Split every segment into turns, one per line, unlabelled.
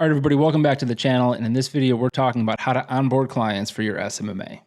All right, everybody, welcome back to the channel. And in this video, we're talking about how to onboard clients for your SMMA.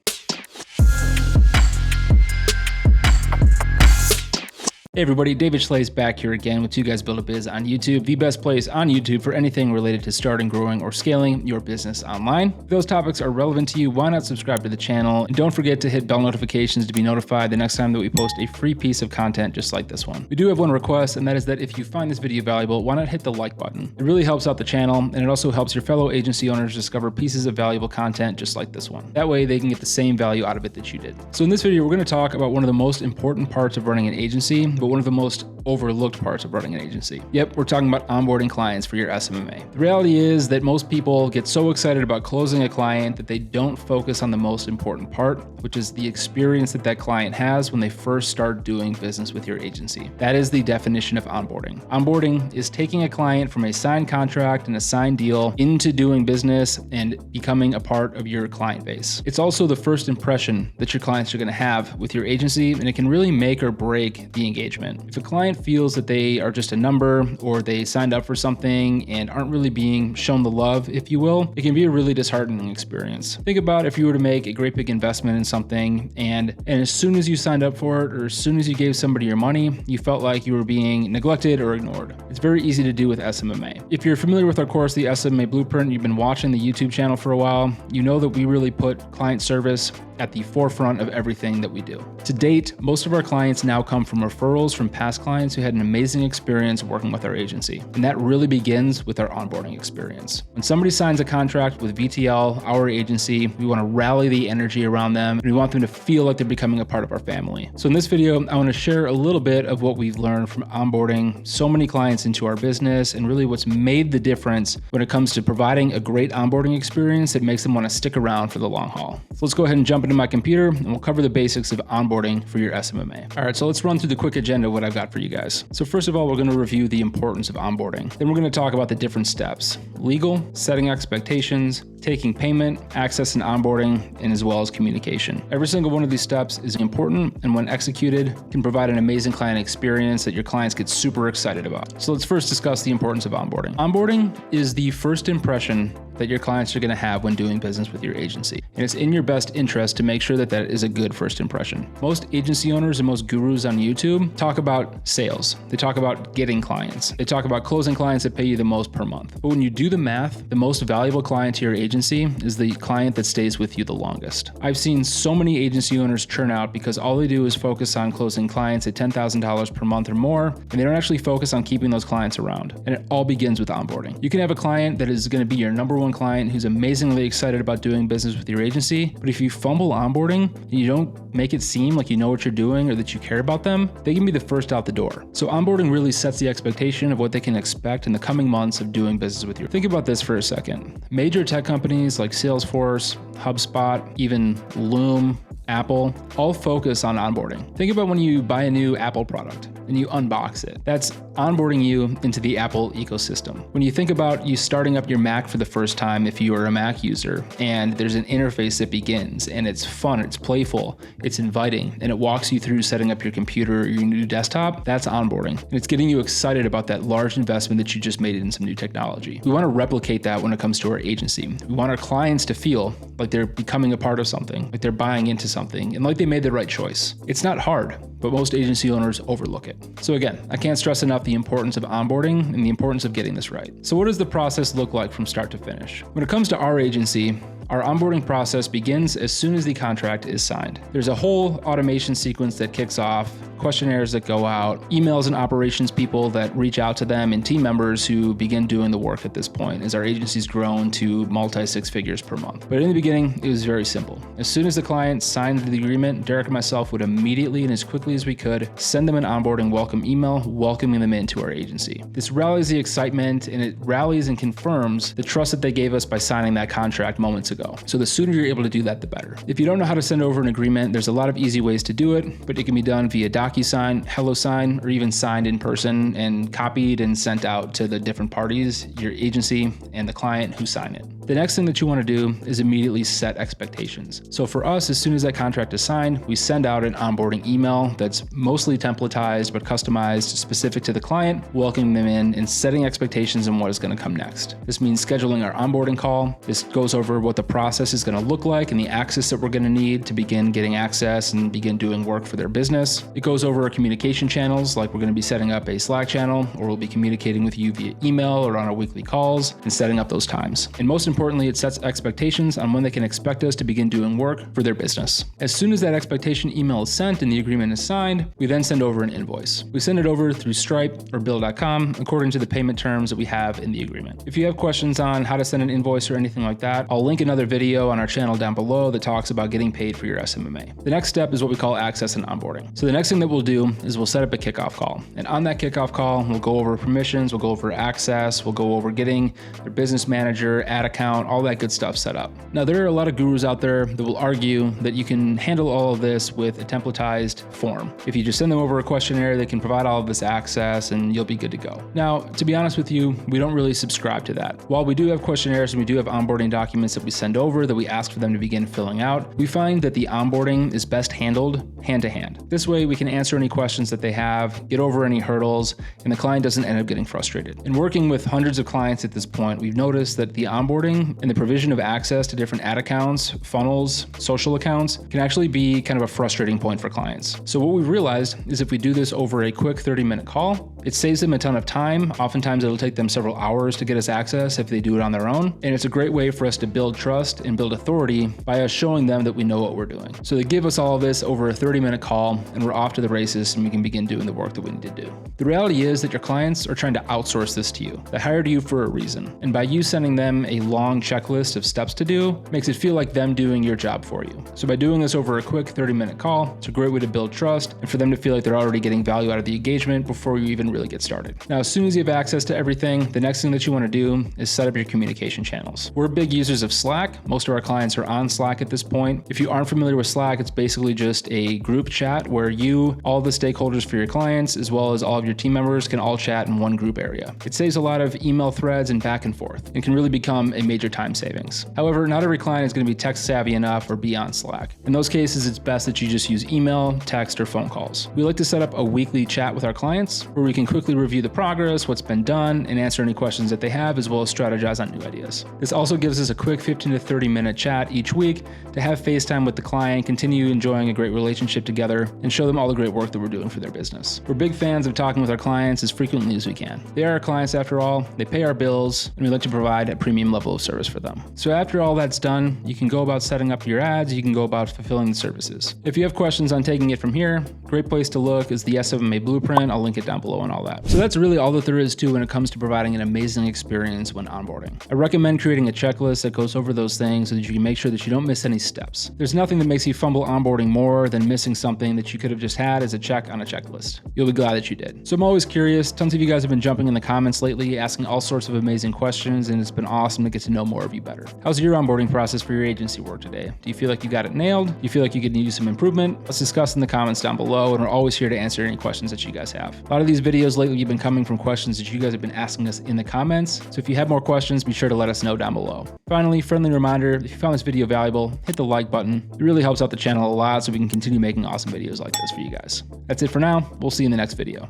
Hey everybody, David Schley's back here again with Two Guys Build a Biz on YouTube, the best place on YouTube for anything related to starting, growing, or scaling your business online. If those topics are relevant to you, why not subscribe to the channel? And don't forget to hit bell notifications to be notified the next time that we post a free piece of content just like this one. We do have one request, and that is that if you find this video valuable, why not hit the like button? It really helps out the channel, and it also helps your fellow agency owners discover pieces of valuable content just like this one. That way they can get the same value out of it that you did. So in this video, we're going to talk about one of the most important parts of running an agency, but one of the most overlooked parts of running an agency. Yep, we're talking about onboarding clients for your SMMA. The reality is that most people get so excited about closing a client that they don't focus on the most important part, which is the experience that that client has when they first start doing business with your agency. That is the definition of onboarding. Onboarding is taking a client from a signed contract and a signed deal into doing business and becoming a part of your client base. It's also the first impression that your clients are going to have with your agency, and it can really make or break the engagement. If a client feels that they are just a number, or they signed up for something and aren't really being shown the love, if you will, it can be a really disheartening experience. Think about if you were to make a great big investment in something, and as soon as you signed up for it, or as soon as you gave somebody your money, you felt like you were being neglected or ignored. It's very easy to do with SMMA. If you're familiar with our course, the SMMA Blueprint, you've been watching the YouTube channel for a while, you know that we really put client service at the forefront of everything that we do. To date, most of our clients now come from referrals from past clients who had an amazing experience working with our agency. And that really begins with our onboarding experience. When somebody signs a contract with VTL, our agency, we want to rally the energy around them, and we want them to feel like they're becoming a part of our family. So in this video, I want to share a little bit of what we've learned from onboarding so many clients into our business, and really what's made the difference when it comes to providing a great onboarding experience that makes them want to stick around for the long haul. So let's go ahead and jump into my computer, and we'll cover the basics of onboarding for your SMMA. All right, so let's run through the quick agenda of what I've got for you guys. So first of all, we're going to review the importance of onboarding. Then we're going to talk about the different steps: legal, setting expectations, taking payment, access and onboarding, and as well as communication. Every single one of these steps is important, and when executed, can provide an amazing client experience that your clients get super excited about. So let's first discuss the importance of onboarding. Onboarding is the first impression that your clients are going to have when doing business with your agency. And it's in your best interest to make sure that that is a good first impression. Most agency owners and most gurus on YouTube talk about sales. They talk about getting clients. They talk about closing clients that pay you the most per month. But when you do the math, the most valuable client to your agency is the client that stays with you the longest. I've seen so many agency owners churn out because all they do is focus on closing clients at $10,000 per month or more, and they don't actually focus on keeping those clients around. And it all begins with onboarding. You can have a client that is going to be your number one client who's amazingly excited about doing business with your agency, but if you fumble onboarding and you don't make it seem like you know what you're doing or that you care about them, they can be the first out the door. So onboarding really sets the expectation of what they can expect in the coming months of doing business with you. Think about this for a second. Major tech companies like Salesforce, HubSpot, even Loom, Apple, all focus on onboarding. Think about when you buy a new Apple product and you unbox it. That's onboarding you into the Apple ecosystem. When you think about you starting up your Mac for the first time, if you are a Mac user, and there's an interface that begins, and it's fun, it's playful, it's inviting, and it walks you through setting up your computer or your new desktop, that's onboarding. And it's getting you excited about that large investment that you just made in some new technology. We want to replicate that when it comes to our agency. We want our clients to feel like they're becoming a part of something, like they're buying into something, and like they made the right choice. It's not hard, but most agency owners overlook it. So again, I can't stress enough the importance of onboarding and the importance of getting this right. So what does the process look like from start to finish? When it comes to our agency, our onboarding process begins as soon as the contract is signed. There's a whole automation sequence that kicks off, questionnaires that go out, emails and operations people that reach out to them, and team members who begin doing the work at this point as our agency's grown to multi-six figures per month. But in the beginning, it was very simple. As soon as the client signed the agreement, Derek and myself would immediately and as quickly as we could send them an onboarding welcome email welcoming them into our agency. This rallies the excitement, and it rallies and confirms the trust that they gave us by signing that contract moments ago. So the sooner you're able to do that, the better. If you don't know how to send over an agreement, there's a lot of easy ways to do it, but it can be done via DocuSign, HelloSign, or even signed in person and copied and sent out to the different parties, your agency and the client who sign it. The next thing that you want to do is immediately set expectations. So for us, as soon as that contract is signed, we send out an onboarding email that's mostly templatized but customized specific to the client, welcoming them in and setting expectations on what is going to come next. This means scheduling our onboarding call. This goes over what the process is going to look like and the access that we're going to need to begin getting access and begin doing work for their business. It goes over our communication channels, like we're going to be setting up a Slack channel, or we'll be communicating with you via email or on our weekly calls and setting up those times. And most importantly, it sets expectations on when they can expect us to begin doing work for their business. As soon as that expectation email is sent and the agreement is signed, we then send over an invoice. We send it over through Stripe or Bill.com according to the payment terms that we have in the agreement. If you have questions on how to send an invoice or anything like that, I'll link another video on our channel down below that talks about getting paid for your SMMA. The next step is what we call access and onboarding. So the next thing that we'll do is we'll set up a kickoff call. And on that kickoff call, we'll go over permissions, we'll go over access, we'll go over getting their business manager, ad account, all that good stuff set up. Now, there are a lot of gurus out there that will argue that you can handle all of this with a templatized form. If you just send them over a questionnaire, they can provide all of this access and you'll be good to go. Now, to be honest with you, we don't really subscribe to that. While we do have questionnaires and we do have onboarding documents that we send over that we ask for them to begin filling out, we find that the onboarding is best handled hand to hand. This way we can answer any questions that they have, get over any hurdles, and the client doesn't end up getting frustrated. In working with hundreds of clients at this point, we've noticed that the onboarding and the provision of access to different ad accounts, funnels, social accounts can actually be kind of a frustrating point for clients. So what we've realized is if we do this over a quick 30-minute call, it saves them a ton of time. Oftentimes it'll take them several hours to get us access if they do it on their own. And it's a great way for us to build trust and build authority by us showing them that we know what we're doing. So they give us all of this over a 30-minute call and we're off to the races and we can begin doing the work that we need to do. The reality is that your clients are trying to outsource this to you. They hired you for a reason. And by you sending them a long checklist of steps to do, makes it feel like them doing your job for you. So by doing this over a quick 30-minute call, it's a great way to build trust and for them to feel like they're already getting value out of the engagement before you even really get started. Now, as soon as you have access to everything, the next thing that you want to do is set up your communication channels. We're big users of Slack. Most of our clients are on Slack at this point. If you aren't familiar with Slack, it's basically just a group chat where you, all the stakeholders for your clients, as well as all of your team members can all chat in one group area. It saves a lot of email threads and back and forth and can really become a major time savings. However, not every client is going to be tech savvy enough or be on Slack. In those cases, it's best that you just use email, text, or phone calls. We like to set up a weekly chat with our clients where we can quickly review the progress, what's been done, and answer any questions that they have, as well as strategize on new ideas. This also gives us a quick 15 to 30-minute chat each week to have FaceTime with the client, continue enjoying a great relationship together, and show them all the great work that we're doing for their business. We're big fans of talking with our clients as frequently as we can. They are our clients after all, they pay our bills, and we like to provide a premium level of service for them. So after all that's done, you can go about setting up your ads, you can go about fulfilling the services. If you have questions on taking it from here, great place to look is the SMMA blueprint. I'll link it down below and all that. So that's really all that there is to when it comes to providing an amazing experience when onboarding. I recommend creating a checklist that goes over those things so that you can make sure that you don't miss any steps. There's nothing that makes you fumble onboarding more than missing something that you could have just had as a check on a checklist. You'll be glad that you did. So I'm always curious. Tons of you guys have been jumping in the comments lately, asking all sorts of amazing questions, and it's been awesome to get to know more of you better. How's your onboarding process for your agency work today? Do you feel like you got it nailed? Do you feel like you could use some improvement? Let's discuss in the comments down below, and we're always here to answer any questions that you guys have. A lot of these videos lately have been coming from questions that you guys have been asking us in the comments. So if you have more questions, be sure to let us know down below. Finally, friendly reminder, if you found this video valuable, hit the like button. It really helps out the channel a lot so we can continue making awesome videos like this for you guys. That's it for now. We'll see you in the next video.